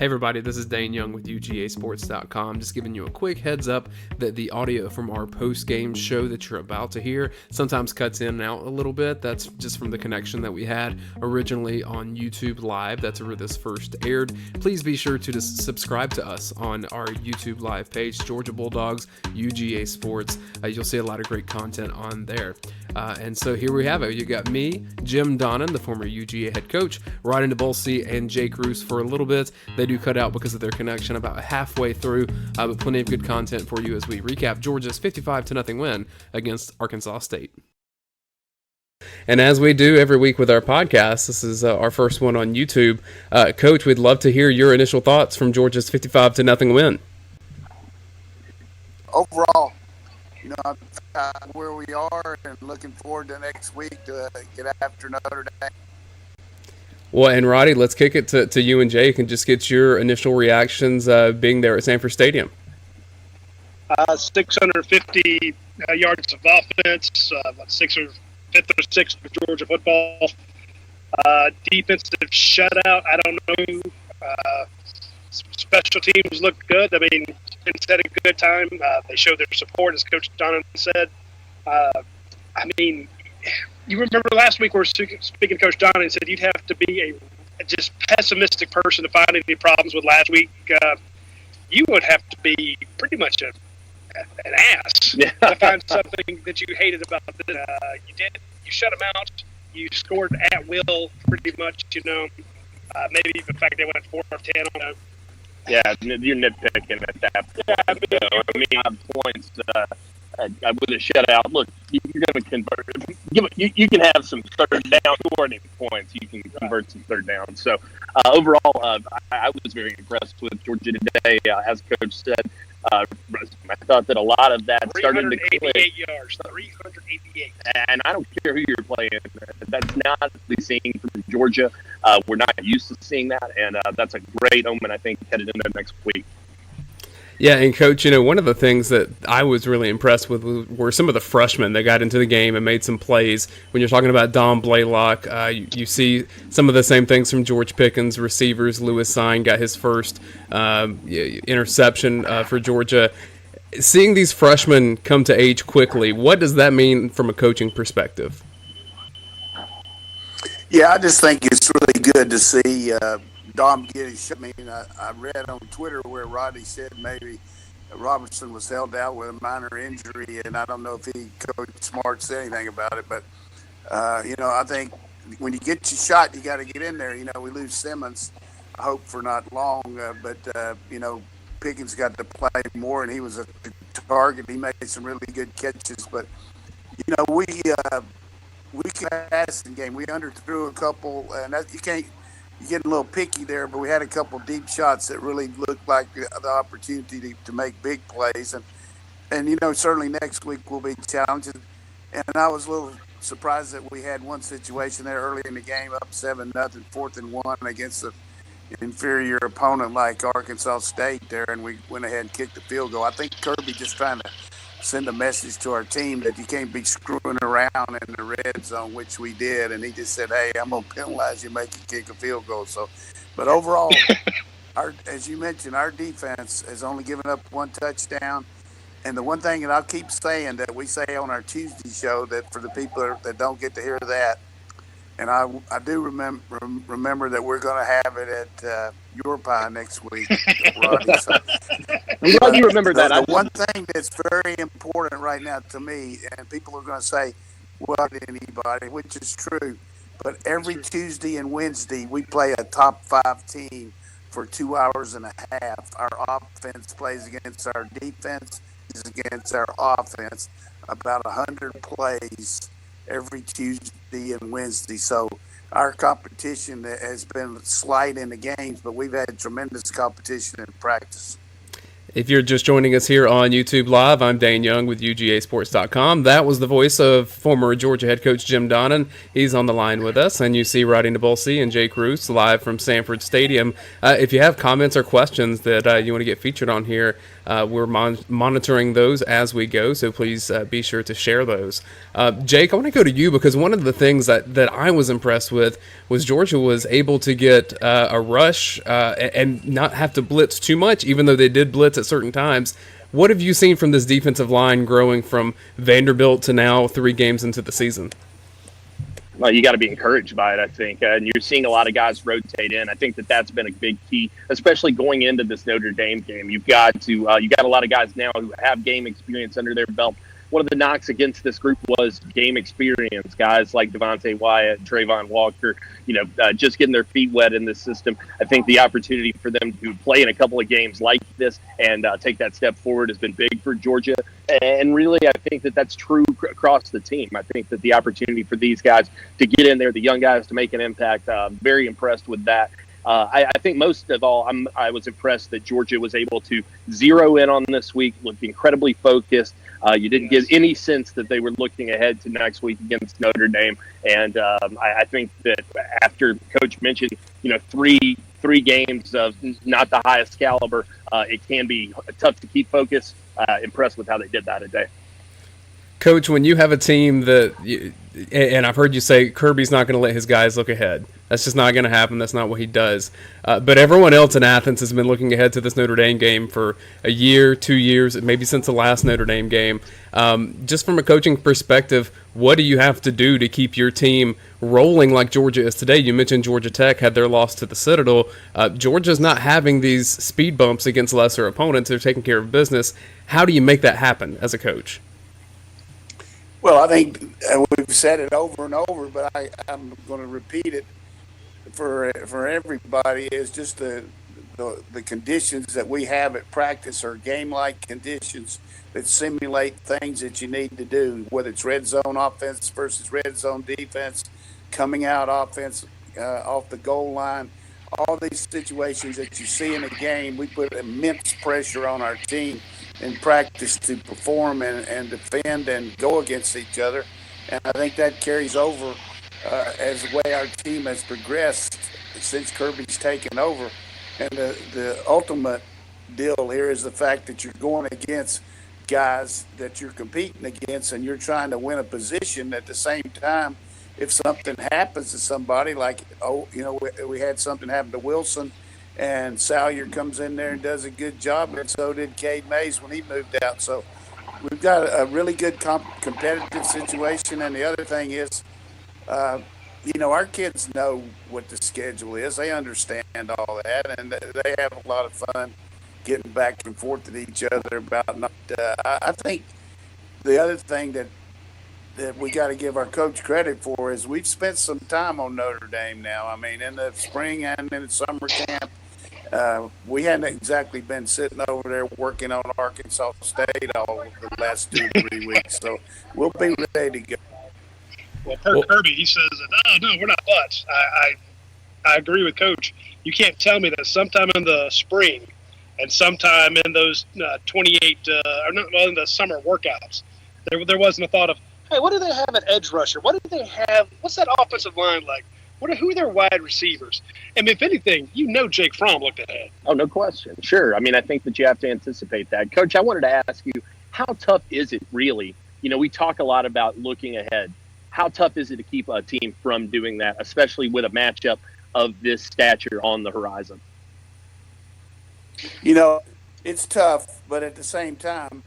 Hey everybody, this is Dayne Young with UGAsports.com. Just giving you a quick heads up that the audio from our post-game show that you're about to hear sometimes cuts in and out a little bit. That's just from the connection that we had originally on YouTube Live. That's where this first aired. Please be sure to just subscribe to us on our YouTube Live page, Georgia Bulldogs, UGA Sports. You'll see a lot of great content on there. And so here we have it. You got me, Jim Donnan, the former UGA head coach, Radi Nabulsi, and Jake Roos for a little bit. They do cut out because of their connection about halfway through, but plenty of good content for you as we recap Georgia's 55-0 win against Arkansas State. And as we do every week with our podcast, this is our first one on YouTube. Coach, we'd love to hear your initial thoughts from Georgia's 55-0 win. Overall, where we are and looking forward to next week to get after Notre Dame. Well, and Roddy, let's kick it to you and Jake and just get your initial reactions being there at Sanford Stadium. 650 yards of offense, about 6th or 6th for Georgia football. Defensive shutout, I don't know. Special teams look good. I mean, it's had a good time. They showed their support, as Coach Donnan said. You remember last week we were speaking to Coach Donnan and said you'd have to be a just pessimistic person to find any problems with last week. You would have to be pretty much an ass to find something that you hated about it. You did. You shut them out. You scored at will pretty much, maybe even the fact they went 4 of 10 on a. Yeah, you're nitpicking at that point. Points with a shutout. Look, you're going to convert. You can have some third down scoring points. You can convert some third down. So overall, I was very impressed with Georgia today. As Coach said, I thought that a lot of that started to click. 388 yards, 388. And I don't care who you're playing. That's not what we're seeing from Georgia. We're not used to seeing that, and that's a great omen, I think, headed into next week. Yeah, and Coach, one of the things that I was really impressed with were some of the freshmen that got into the game and made some plays. When you're talking about Dom Blaylock, you see some of the same things from George Pickens, receivers. Lewis Sine got his first interception for Georgia. Seeing these freshmen come to age quickly, what does that mean from a coaching perspective? Yeah, I just think it's really good to see Dom get his shot. I read on Twitter where Roddy said maybe Robertson was held out with a minor injury, and I don't know if Coach Smart said anything about it. But, I think when you get your shot, you got to get in there. We lose Simmons, I hope for not long, but Pickens got to play more, and he was a target. He made some really good catches. But, we could pass the game. We underthrew a couple, and that, you're getting a little picky there, but we had a couple deep shots that really looked like the opportunity to make big plays. And certainly next week will be challenging. And I was a little surprised that we had one situation there early in the game, up 7-0, 4th and 1 against an inferior opponent like Arkansas State there, and we went ahead and kicked the field goal. I think Kirby just trying to send a message to our team that you can't be screwing around in the red zone, which we did. And he just said, hey, I'm going to penalize you, make you kick a field goal. So, but overall, as you mentioned, our defense has only given up one touchdown. And the one thing that I'll keep saying that we say on our Tuesday show, that for the people that don't get to hear that, and I do remember that we're going to have it at Your Pie next week, Roddy. So, I'm glad you remember that. The one thing that's very important right now to me, and people are going to say, what anybody, which is true, but every Tuesday and Wednesday we play a top 5 team for 2 hours and a half. Our offense plays against our defense, is against our offense, about 100 plays every Tuesday and Wednesday. So our competition has been slight in the games, but we've had tremendous competition in practice. If you're just joining us here on YouTube Live, I'm Dayne Young with UGAsports.com. That was the voice of former Georgia head coach Jim Donnan. He's on the line with us, and you see Radi Nabulsi and Jake Roos live from Sanford Stadium. If you have comments or questions that you want to get featured on here, We're monitoring those as we go, so please be sure to share those. Jake, I want to go to you because one of the things that I was impressed with was Georgia was able to get a rush and not have to blitz too much, even though they did blitz at certain times. What have you seen from this defensive line growing from Vanderbilt to now 3 games into the season? Well, you got to be encouraged by it, I think. And you're seeing a lot of guys rotate in. I think that's been a big key, especially going into this Notre Dame game. You've got a lot of guys now who have game experience under their belt. One of the knocks against this group was game experience. Guys like Devontae Wyatt, Trayvon Walker, just getting their feet wet in this system. I think the opportunity for them to play in a couple of games like this and take that step forward has been big for Georgia. And really, I think that's true across the team. I think that the opportunity for these guys to get in there, the young guys to make an impact, very impressed with that. I think most of all, I was impressed that Georgia was able to zero in on this week, looked incredibly focused. You didn't get any sense that they were looking ahead to next week against Notre Dame. And I think that after Coach mentioned, three games of not the highest caliber, it can be tough to keep focus. Impressed with how they did that today. Coach, when you have a team and I've heard you say Kirby's not going to let his guys look ahead. That's just not going to happen. That's not what he does. But everyone else in Athens has been looking ahead to this Notre Dame game for a year, 2 years, maybe since the last Notre Dame game. Just from a coaching perspective, what do you have to do to keep your team rolling like Georgia is today? You mentioned Georgia Tech had their loss to the Citadel. Georgia's not having these speed bumps against lesser opponents. They're taking care of business. How do you make that happen as a coach? Well, I think we've said it over and over, but I'm going to repeat it for everybody. Is just the conditions that we have at practice are game-like conditions that simulate things that you need to do, whether it's red zone offense versus red zone defense, coming out offense off the goal line. All these situations that you see in a game, we put immense pressure on our team in practice to perform and defend and go against each other. And I think that carries over as the way our team has progressed since Kirby's taken over. And the ultimate deal here is the fact that you're going against guys that you're competing against and you're trying to win a position at the same time. If something happens to somebody, like, we had something happen to Wilson, and Salyer comes in there and does a good job, and so did Cade Mays when he moved out. So we've got a really good competitive situation. And the other thing is, our kids know what the schedule is. They understand all that, and they have a lot of fun getting back and forth with each other about not. I think the other thing that we got to give our coach credit for is we've spent some time on Notre Dame now. I mean, in the spring and in the summer camp, we hadn't exactly been sitting over there working on Arkansas State all the last 2-3 weeks. So we'll be ready to go. Well, Kirby, he says, no, we're not butts. I agree with Coach. You can't tell me that sometime in the spring and sometime in those 28 in the summer workouts, there wasn't a thought of, hey, what do they have at edge rusher? What do they have? What's that offensive line like? Who are their wide receivers? And if anything, Jake Fromm looked ahead. Oh, no question. Sure. I mean, I think that you have to anticipate that. Coach, I wanted to ask you, how tough is it really? We talk a lot about looking ahead. How tough is it to keep a team from doing that, especially with a matchup of this stature on the horizon? It's tough, but at the same time,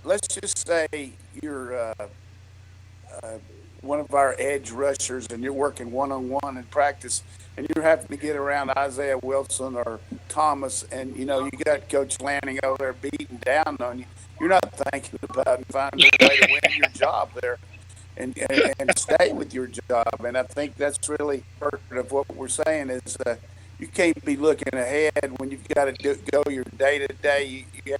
let's just say you're one of our edge rushers and you're working one-on-one in practice and you're having to get around Isaiah Wilson or Thomas, and you got Coach Lanning over there beating down on you. You're not thinking about finding a way to win your job there and stay with your job. And I think that's really part of what we're saying is you can't be looking ahead when you've got to go your day-to-day. You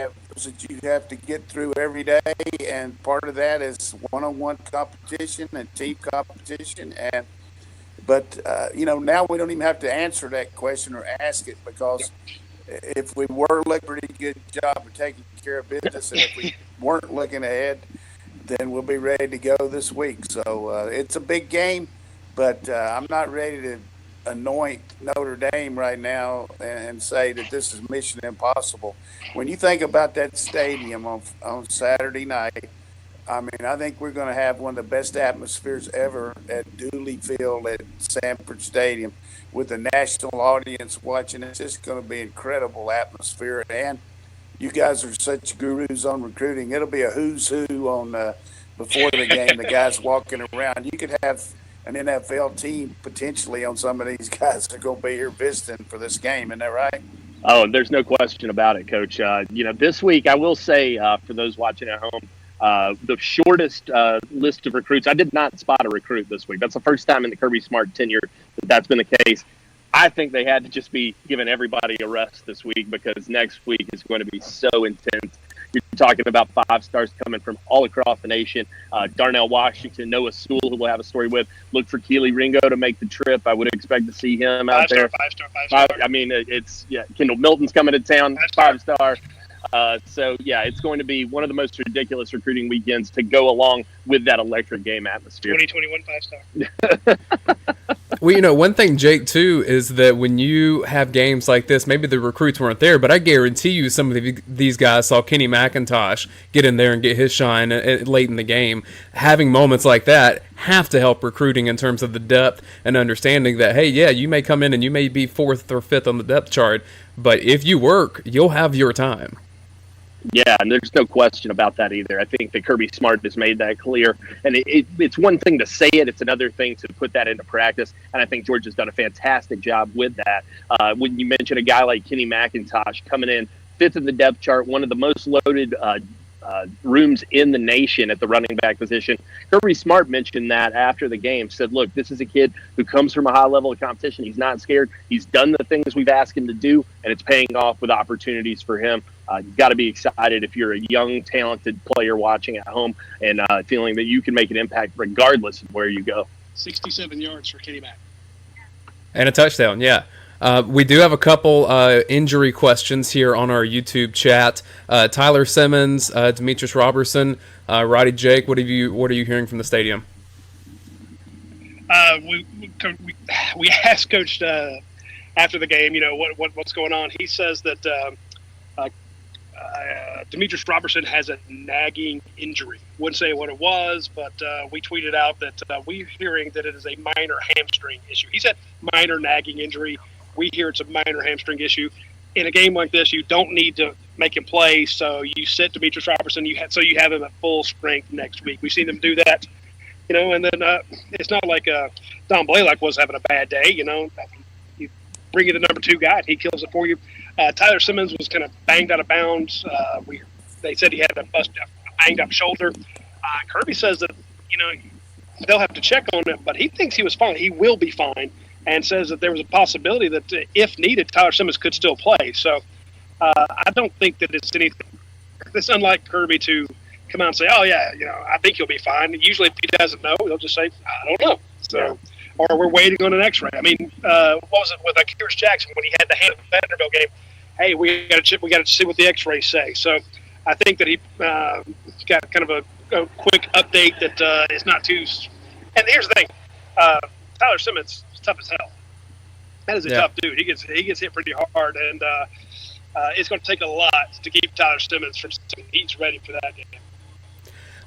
have to get through every day, and part of that is one-on-one competition and team competition. But now we don't even have to answer that question or ask it, because if we were looking a pretty good job of taking care of business, and if we weren't looking ahead, then we'll be ready to go this week. So it's a big game, but I'm not ready to anoint Notre Dame right now and say that this is mission impossible. When you think about that stadium on Saturday night, I mean, I think we're going to have one of the best atmospheres ever at Dooley Field at Sanford Stadium with the national audience watching. It's just going to be incredible atmosphere. And you guys are such gurus on recruiting. It'll be a who's who on before the game, the guys walking around. You could have an NFL team potentially on some of these guys that are going to be here visiting for this game. Isn't that right? Oh, there's no question about it, Coach. This week, I will say for those watching at home, the shortest list of recruits. I did not spot a recruit this week. That's the first time in the Kirby Smart tenure that's been the case. I think they had to just be giving everybody a rest this week because next week is going to be so intense. You're talking about 5 stars coming from all across the nation. Darnell Washington, Noah Sewell, who we'll have a story with. Look for Keely Ringo to make the trip. I would expect to see him out there. 5-star. I mean, Kendall Milton's coming to town, 5-star. It's going to be one of the most ridiculous recruiting weekends to go along with that electric game atmosphere. 2021 5-star. Well, one thing, Jake, too, is that when you have games like this, maybe the recruits weren't there, but I guarantee you some of these guys saw Kenny McIntosh get in there and get his shine late in the game. Having moments like that have to help recruiting in terms of the depth and understanding that, hey, yeah, you may come in and you may be 4th or 5th on the depth chart, but if you work, you'll have your time. Yeah, and there's no question about that either. I think that Kirby Smart has made that clear. And it's one thing to say it. It's another thing to put that into practice. And I think George has done a fantastic job with that. When you mention a guy like Kenny McIntosh coming in 5th in the depth chart, one of the most loaded rooms in the nation at the running back position. Kirby Smart mentioned that after the game, said, look, this is a kid who comes from a high level of competition. He's not scared. He's done the things we've asked him to do, and it's paying off with opportunities for him. You've got to be excited if you're a young, talented player watching at home and feeling that you can make an impact regardless of where you go. 67 yards for Kenny Mack. And a touchdown, yeah. We do have a couple injury questions here on our YouTube chat. Tyler Simmons, Demetrius Robertson, Roddy Jake. What are you hearing from the stadium? We asked Coach after the game, what's going on. He says that Demetrius Robertson has a nagging injury. Wouldn't say what it was, but we tweeted out that we're hearing that it is a minor hamstring issue. He said minor nagging injury. We hear it's a minor hamstring issue. In a game like this, you don't need to make him play, so you sit Demetrius Robertson. You have him at full strength next week. We've seen them do that, And then it's not like Don Blaylock was having a bad day. You bring in the number 2 guy, and he kills it for you. Tyler Simmons was kind of banged out of bounds. They said he had a banged up shoulder. Kirby says that they'll have to check on it, but he thinks he was fine. He will be fine. And says that there was a possibility that if needed, Tyler Simmons could still play. So I don't think that it's anything. It's unlike Kirby to come out and say, "Oh yeah, I think he'll be fine." Usually, if he doesn't know, he'll just say, "I don't know." So, or we're waiting on an X-ray. I mean, what was it with Akers Jackson when he had the hand of the Vanderbilt game? Hey, we got to see what the X-rays say. So I think that he got kind of a quick update that is not too. And here's the thing, Tyler Simmons. Tough as hell. That is a tough dude. He gets hit pretty hard, and it's going to take a lot to keep Tyler Simmons from saying he's ready for that game.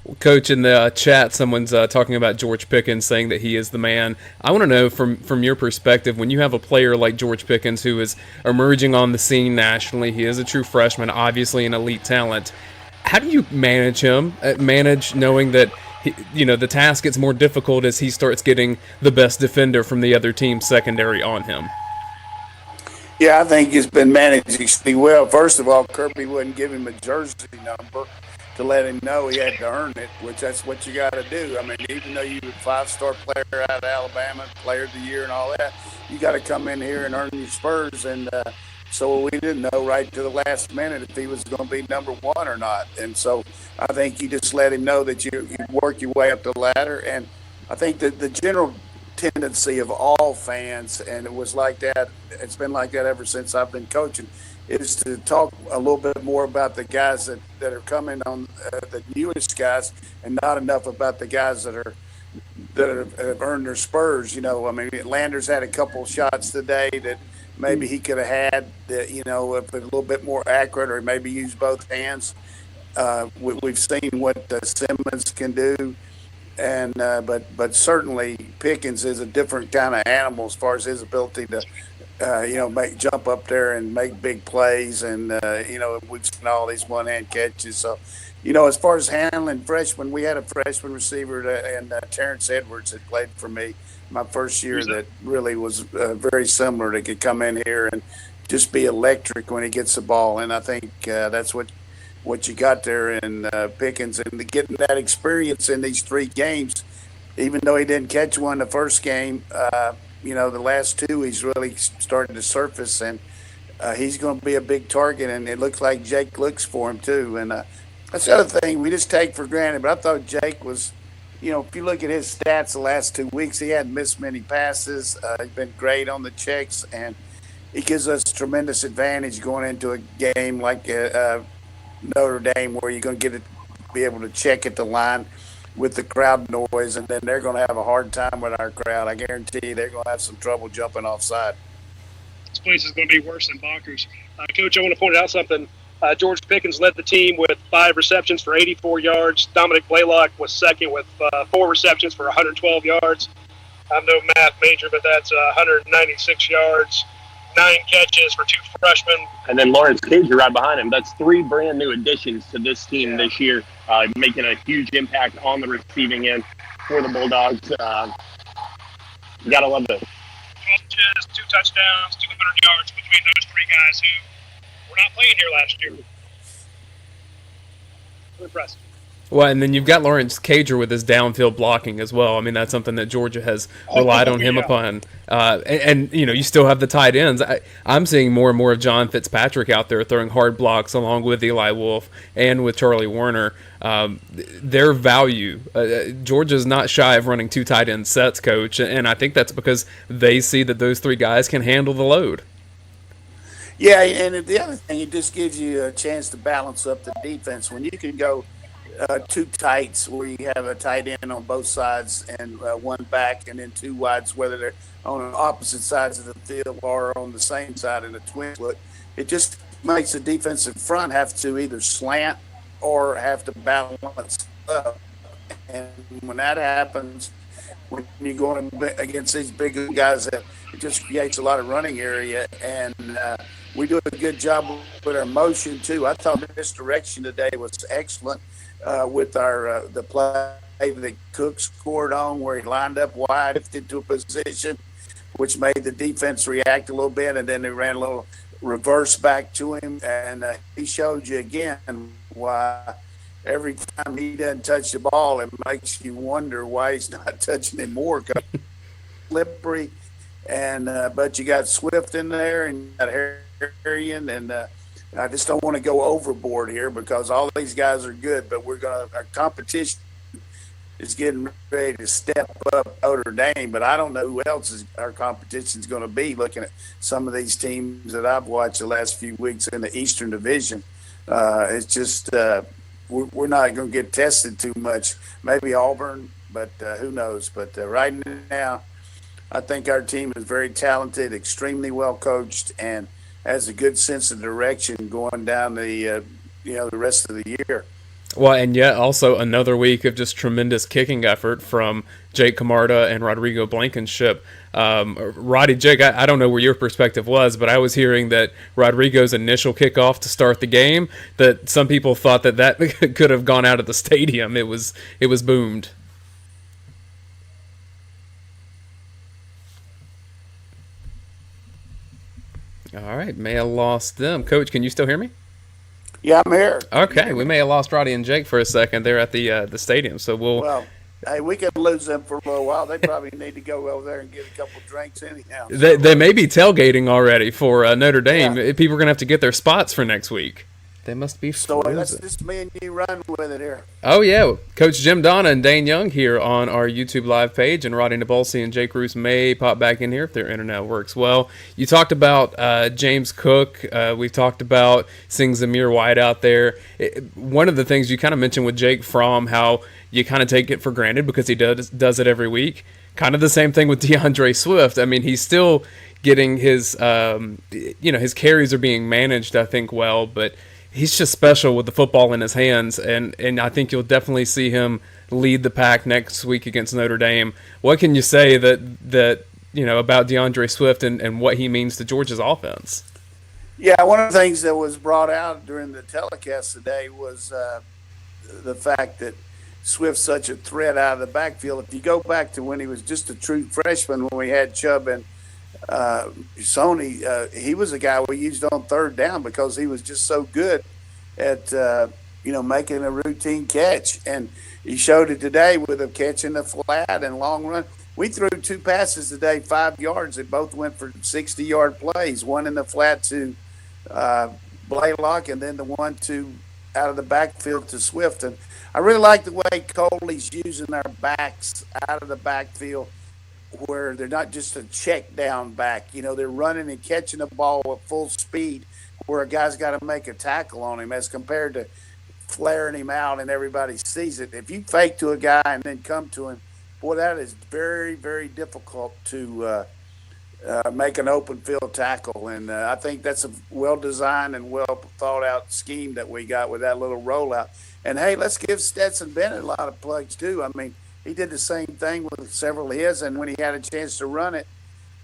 Well, Coach, in the chat, someone's talking about George Pickens, saying that he is the man. I want to know from your perspective, when you have a player like George Pickens who is emerging on the scene nationally, he is a true freshman, obviously an elite talent. How do you manage him? Manage knowing that the task gets more difficult as he starts getting the best defender from the other team's secondary on him. Yeah, I think it's been managed extremely well. First of all, Kirby wouldn't give him a jersey number to let him know he had to earn it, which that's what you got to do. I mean, even though you're a 5-star player out of Alabama, player of the year and all that, you got to come in here and earn your spurs. And so we didn't know right to the last minute if he was going to be number 1 or not. And so I think you just let him know that you work your way up the ladder. And I think that the general tendency of all fans, and it was like that, it's been like that ever since I've been coaching, is to talk a little bit more about the guys that are coming on, the newest guys, and not enough about the guys that are that have earned their spurs. I mean, Landers had a couple shots today that maybe he could have had, that, if a little bit more accurate, or maybe use both hands. We've seen what Simmons can do, and but certainly Pickens is a different kind of animal as far as his ability to jump up there and make big plays. And, we've seen all these one-hand catches. So, as far as handling freshmen, we had a freshman receiver and Terrence Edwards that played for me my first year that really was very similar. That could come in here and just be electric when he gets the ball. And I think that's what you got there in Pickens, and getting that experience in these 3 games, even though he didn't catch one the first game. The last 2 he's really started to surface, and he's going to be a big target, and it looks like Jake looks for him too. And that's the other thing we just take for granted. But I thought Jake was, if you look at his stats the last 2 weeks, he hadn't missed many passes. He's been great on the checks, and he gives us tremendous advantage going into a game like Notre Dame, where you're going to be able to check at the line with the crowd noise, and then they're going to have a hard time with our crowd. I guarantee you they're going to have some trouble jumping offside. This place is going to be worse than bonkers. Coach, I want to point out something. George Pickens led the team with 5 receptions for 84 yards. Dominic Blaylock was second with 4 receptions for 112 yards. I'm no math major, but that's 196 yards, 9 catches for 2 freshmen. And then Lawrence Cager right behind him. That's 3 brand new additions to this team this year, making a huge impact on the receiving end for the Bulldogs. You got to love this. Catches, 2 touchdowns, 200 yards between those 3 guys who were not playing here last year. Impressive. Well, and then you've got Lawrence Cager with his downfield blocking as well. I mean, that's something that Georgia has relied on him upon. And you still have the tight ends. I'm seeing more and more of John Fitzpatrick out there throwing hard blocks along with Eli Wolf and with Charlie Warner. Their value, Georgia's not shy of running 2 tight end sets, Coach, and I think that's because they see that those 3 guys can handle the load. Yeah, and the other thing, it just gives you a chance to balance up the defense. When you can go 2 tights, where you have a tight end on both sides and 1 back, and then 2 wides, whether they're on opposite sides of the field or on the same side in a twin split, it just makes the defensive front have to either slant or have to balance up. And when that happens, when you're going against these big guys, it just creates a lot of running area. And we do a good job with our motion too. I thought this direction today was excellent with our the play that Cook scored on, where he lined up wide, shifted to a position, which made the defense react a little bit, and then they ran a little reverse back to him, and he showed you again why every time he doesn't touch the ball, it makes you wonder why he's not touching it more. Slippery, and but you got Swift in there, and you got Harrion, and I just don't want to go overboard here because all these guys are good, but our competition is getting ready to step up Notre Dame, but I don't know who else our competition is going to be, looking at some of these teams that I've watched the last few weeks in the Eastern Division. It's just we're not going to get tested too much. Maybe Auburn, but who knows. But right now, I think our team is very talented, extremely well coached, and has a good sense of direction going down the rest of the year. Well, and yet also another week of just tremendous kicking effort from Jake Camarda and Rodrigo Blankenship. Jake, I don't know where your perspective was, but I was hearing that Rodrigo's initial kickoff to start the game, that some people thought that could have gone out of the stadium. It was boomed. All right, may have lost them. Coach, can you still hear me? Yeah, I'm here. Okay, we may have lost Roddy and Jake for a second there at the stadium, so Well, hey, we could lose them for a little while. They probably need to go over there and get a couple drinks anyhow. They may be tailgating already for Notre Dame. Yeah. People are going to have to get their spots for next week. They must be So that's frozen. just me and you run with it here. Oh yeah, Coach Jim Donnan and Dayne Young here on our YouTube live page, and Radi Nabulsi and Jake Roos may pop back in here if their internet works well. You talked about James Cook. We've talked about seeing Zamir White out there. One of the things you kind of mentioned with Jake Fromm, how you kind of take it for granted because he does it every week. Kind of the same thing with DeAndre Swift. I mean, he's still getting his his carries are being managed, I think, well, but he's just special with the football in his hands, and I think you'll definitely see him lead the pack next week against Notre Dame. What can you say that about DeAndre Swift and what he means to Georgia's offense? Yeah, one of the things that was brought out during the telecast today was the fact that Swift's such a threat out of the backfield. If you go back to when he was just a true freshman, when we had Chubb and Sony, he was a guy we used on third down because he was just so good at making a routine catch, and he showed it today with a catch in the flat and long run. We threw 2 passes today, 5 yards. They both went for 60-yard plays. One in the flat to Blaylock, and then the one to out of the backfield to Swift. And I really like the way Coley's using our backs out of the backfield, where they're not just a check down back. They're running and catching the ball at full speed where a guy's got to make a tackle on him as compared to flaring him out and everybody sees it. If you fake to a guy and then come to him, boy, that is very, very difficult to make an open field tackle. And I think that's a well-designed and well-thought-out scheme that we got with that little rollout. And, hey, let's give Stetson Bennett a lot of plugs too. I mean, he did the same thing with several of his, and when he had a chance to run it,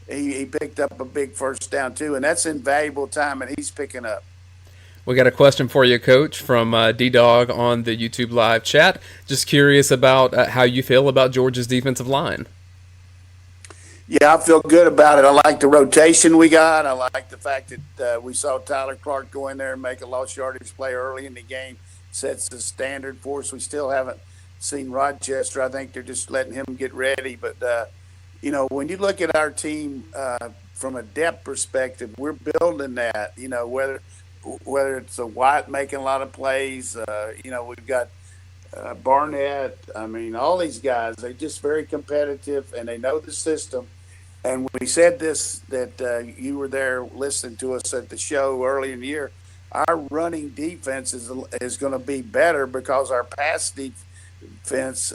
he picked up a big first down too, and that's invaluable time, and he's picking up. We got a question for you, Coach, from D-Dog on the YouTube live chat. Just curious about how you feel about Georgia's defensive line. Yeah, I feel good about it. I like the rotation we got. I like the fact that we saw Tyler Clark go in there and make a lost yardage play early in the game. Sets the standard for us. We still haven't seen Rochester. I think they're just letting him get ready. But, when you look at our team from a depth perspective, we're building that, whether it's a White making a lot of plays, we've got Barnett. I mean, all these guys, they're just very competitive and they know the system. And we said this, that you were there listening to us at the show early in the year. Our running defense is going to be better because our pass defense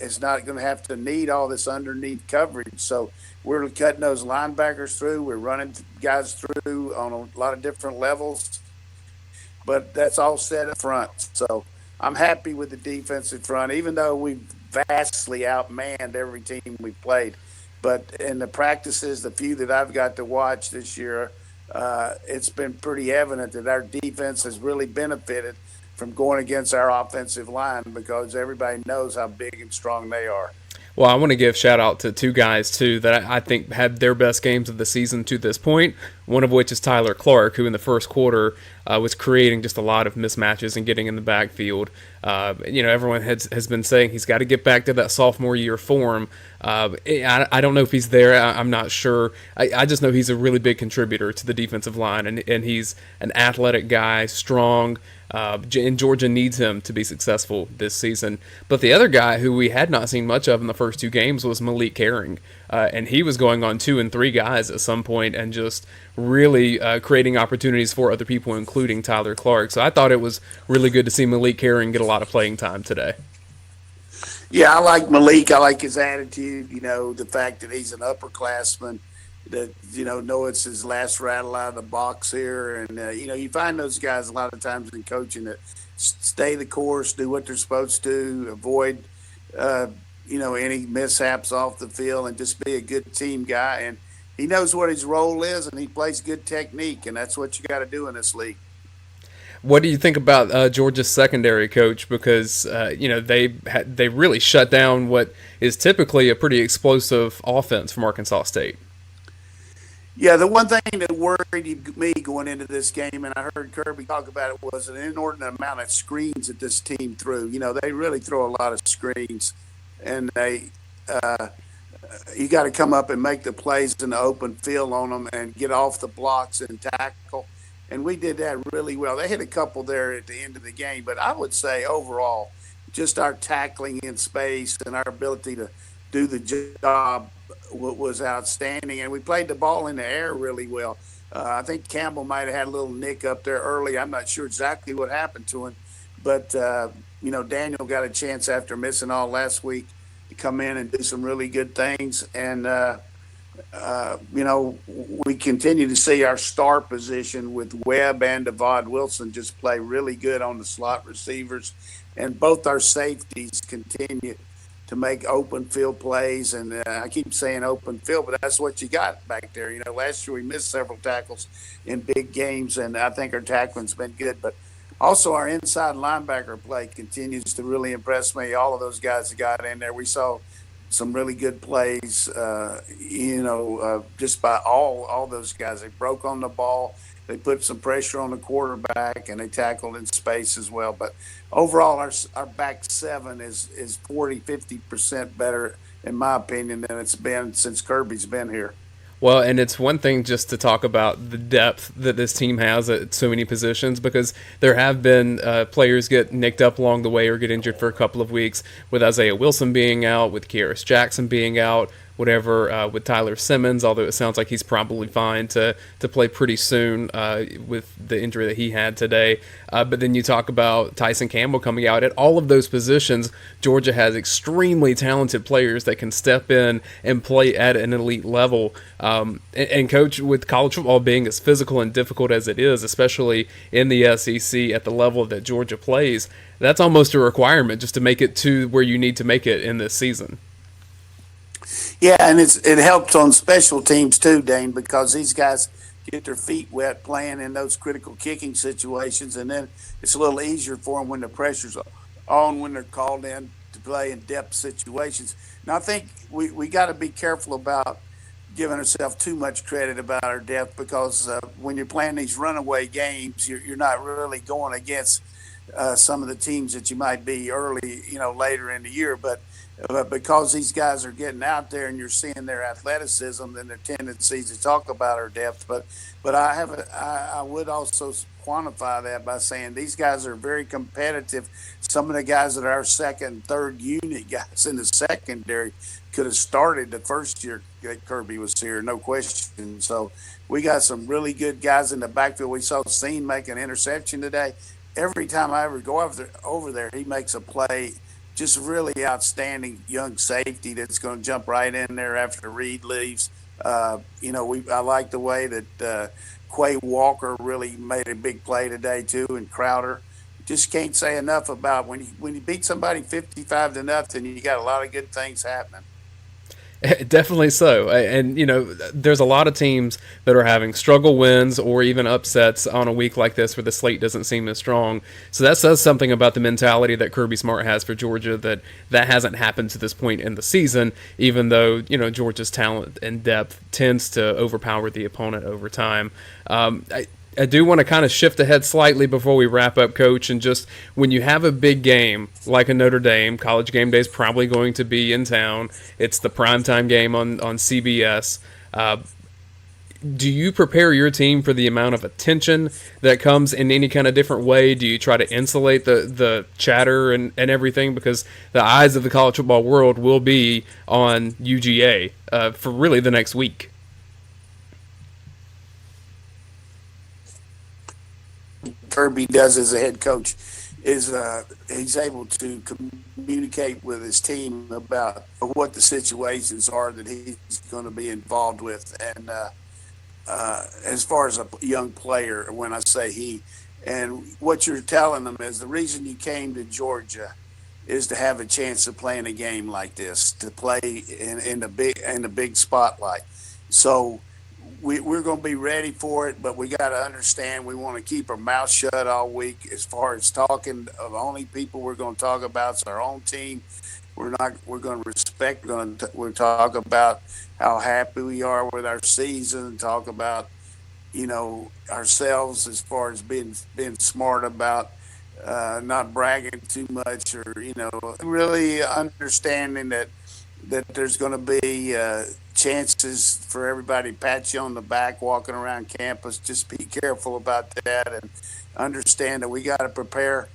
is not going to have to need all this underneath coverage. So we're cutting those linebackers through. We're running guys through on a lot of different levels. But that's all set up front. So I'm happy with the defensive front, even though we've vastly outmanned every team we've played. But in the practices, the few that I've got to watch this year, it's been pretty evident that our defense has really benefited from going against our offensive line because everybody knows how big and strong they are. Well, I want to give shout out to 2 guys, too, that I think had their best games of the season to this point, one of which is Tyler Clark, who in the first quarter was creating just a lot of mismatches and getting in the backfield. Everyone has been saying he's got to get back to that sophomore year form. I don't know if he's there. I'm not sure. I just know he's a really big contributor to the defensive line, and he's an athletic guy, strong, and Georgia needs him to be successful this season. But the other guy who we had not seen much of in the first 2 games was Malik Herring, and he was going on 2 and 3 guys at some point and just really creating opportunities for other people, including Tyler Clark. So I thought it was really good to see Malik Herring get a lot of playing time today. Yeah, I like Malik. I like his attitude, the fact that he's an upperclassman, that, know it's his last rattle out of the box here. And, you find those guys a lot of times in coaching that stay the course, do what they're supposed to, avoid, any mishaps off the field and just be a good team guy. And he knows what his role is and he plays good technique, and that's what you got to do in this league. What do you think about Georgia's secondary, Coach? Because they really shut down what is typically a pretty explosive offense from Arkansas State. Yeah, the one thing that worried me going into this game, and I heard Kirby talk about it, was an inordinate amount of screens that this team threw. They really throw a lot of screens, and you got to come up and make the plays in the open field on them and get off the blocks and tackle. and we did that really well. They hit a couple there at the end of the game, but I would say overall, just our tackling in space and our ability to do the job was outstanding, and we played the ball in the air really well. I think Campbell might have had a little nick up there early. I'm not sure exactly what happened to him, but Daniel got a chance after missing all last week to come in and do some really good things. And we continue to see our star position with Webb and Devod Wilson just play really good on the slot receivers, and both our safeties continue to make open field plays. And I keep saying open field, but that's what you got back there. Last year we missed several tackles in big games, and I think our tackling's been good. But also our inside linebacker play continues to really impress me. All of those guys that got in there, we saw some really good plays, just by all those guys. They broke on the ball. They put some pressure on the quarterback, and they tackled in space as well. But overall, our back seven is 50% better, in my opinion, than it's been since Kirby's been here. Well, and it's one thing just to talk about the depth that this team has at so many positions, because there have been players get nicked up along the way or get injured for a couple of weeks, with Isaiah Wilson being out, with Kearis Jackson being out, whatever, with Tyler Simmons, although it sounds like he's probably fine to play pretty soon with the injury that he had today. But then you talk about Tyson Campbell coming out. At all of those positions, Georgia has extremely talented players that can step in and play at an elite level. And Coach, with college football being as physical and difficult as it is, especially in the SEC at the level that Georgia plays, that's almost a requirement just to make it to where you need to make it in this season. Yeah, and it helps on special teams too, Dane, because these guys get their feet wet playing in those critical kicking situations, and then it's a little easier for them when the pressure's on, when they're called in to play in depth situations. Now, I think we got to be careful about giving ourselves too much credit about our depth, because when you're playing these runaway games, you're not really going against some of the teams that you might be early, later in the year, but because these guys are getting out there and you're seeing their athleticism and their tendencies to talk about our depth. But I would also quantify that by saying these guys are very competitive. Some of the guys that are our second, third unit guys in the secondary could have started the first year that Kirby was here, no question. So we got some really good guys in the backfield. We saw Scene make an interception today. Every time I ever go over there, he makes a play. Just really outstanding young safety that's going to jump right in there after Reed leaves. I like the way that Quay Walker really made a big play today too, and Crowder. Just can't say enough about when you beat somebody 55-0, you got a lot of good things happening. Definitely so. And, there's a lot of teams that are having struggle wins or even upsets on a week like this where the slate doesn't seem as strong. So that says something about the mentality that Kirby Smart has for Georgia, that hasn't happened to this point in the season, even though, Georgia's talent and depth tends to overpower the opponent over time. I do want to kind of shift ahead slightly before we wrap up, Coach, and just when you have a big game like a Notre Dame, College Game Day is probably going to be in town. It's the primetime game on CBS. Do you prepare your team for the amount of attention that comes in any kind of different way? Do you try to insulate the chatter and everything? Because the eyes of the college football world will be on UGA for really the next week. Kirby does as a head coach is he's able to communicate with his team about what the situations are that he's going to be involved with. And as far as a young player, when I say he, and what you're telling them is the reason you came to Georgia is to have a chance to play in a game like this, to play in the big spotlight. So we're going to be ready for it, but we got to understand we want to keep our mouth shut all week. As far as talking, the only people we're going to talk about is our own team. We're going to respect. We'll talk about how happy we are with our season. Talk about ourselves as far as being smart about not bragging too much, or really understanding that there's going to be chances for everybody to pat you on the back walking around campus. Just be careful about that and understand that we got to prepare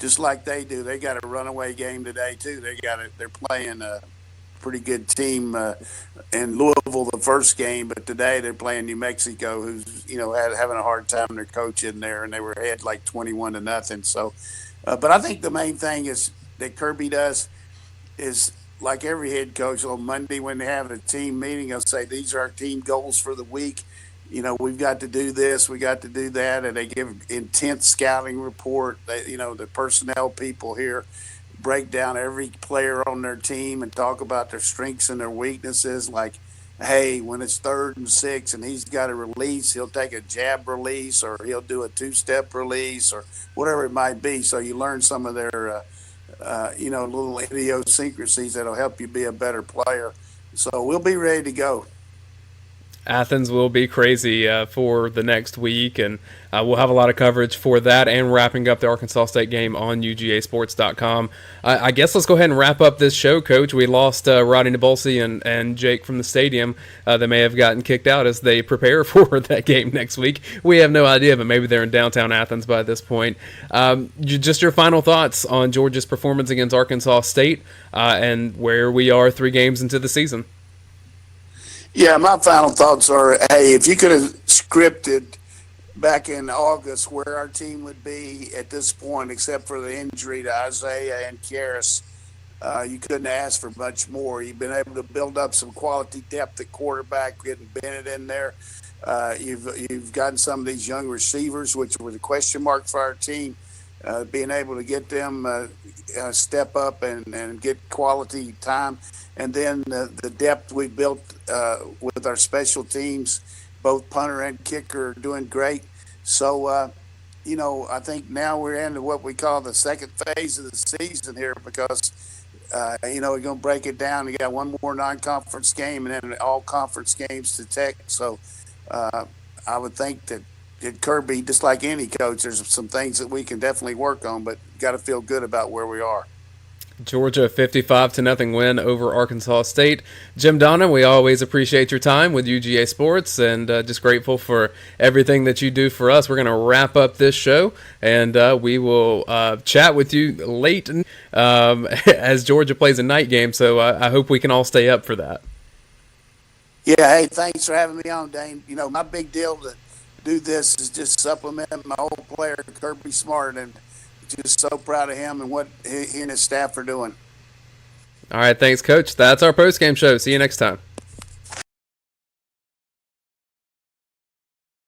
just like they do. They got a runaway game today too. They're playing a pretty good team in Louisville the first game, but today they're playing New Mexico, who's having a hard time. Their coach in there, and they were ahead like 21-0. So, but I think the main thing is that Kirby does is, like every head coach, on Monday when they have a team meeting, they'll say, these are our team goals for the week. We've got to do this, we got to do that. And they give intense scouting report. The personnel people here break down every player on their team and talk about their strengths and their weaknesses. Like, hey, when it's 3rd and 6 and he's got a release, he'll take a jab release, or he'll do a 2-step release, or whatever it might be. So you learn some of their little idiosyncrasies that'll help you be a better player. So we'll be ready to go. Athens will be crazy for the next week, and we'll have a lot of coverage for that and wrapping up the Arkansas State game on UGAsports.com. I guess let's go ahead and wrap up this show, Coach. We lost Radi Nabulsi and Jake from the stadium. They may have gotten kicked out as they prepare for that game next week. We have no idea, but maybe they're in downtown Athens by this point. Just your final thoughts on Georgia's performance against Arkansas State and where we are 3 games into the season. Yeah, my final thoughts are, hey, if you could have scripted back in August where our team would be at this point, except for the injury to Isaiah and Karras, you couldn't ask for much more. You've been able to build up some quality depth at quarterback, getting Bennett in there. You've gotten some of these young receivers, which were the question mark for our team, being able to get them step up and get quality time. And then the depth we built with our special teams, both punter and kicker, are doing great. So, I think now we're into what we call the second phase of the season here because, we're going to break it down. We got one more non-conference game and then all conference games to Tech. So I would think that at Kirby, just like any coach, there's some things that we can definitely work on, but got to feel good about where we are. Georgia 55-0 win over Arkansas State. Jim Donnan, we always appreciate your time with UGA Sports and just grateful for everything that you do for us. We're going to wrap up this show, and we will chat with you late as Georgia plays a night game, so I hope we can all stay up for that. Yeah, hey, thanks for having me on, Dane. My big deal to do this is just supplement my old player, Kirby Smart, and just so proud of him and what he and his staff are doing. All right, thanks, Coach. That's our postgame show. See you next time.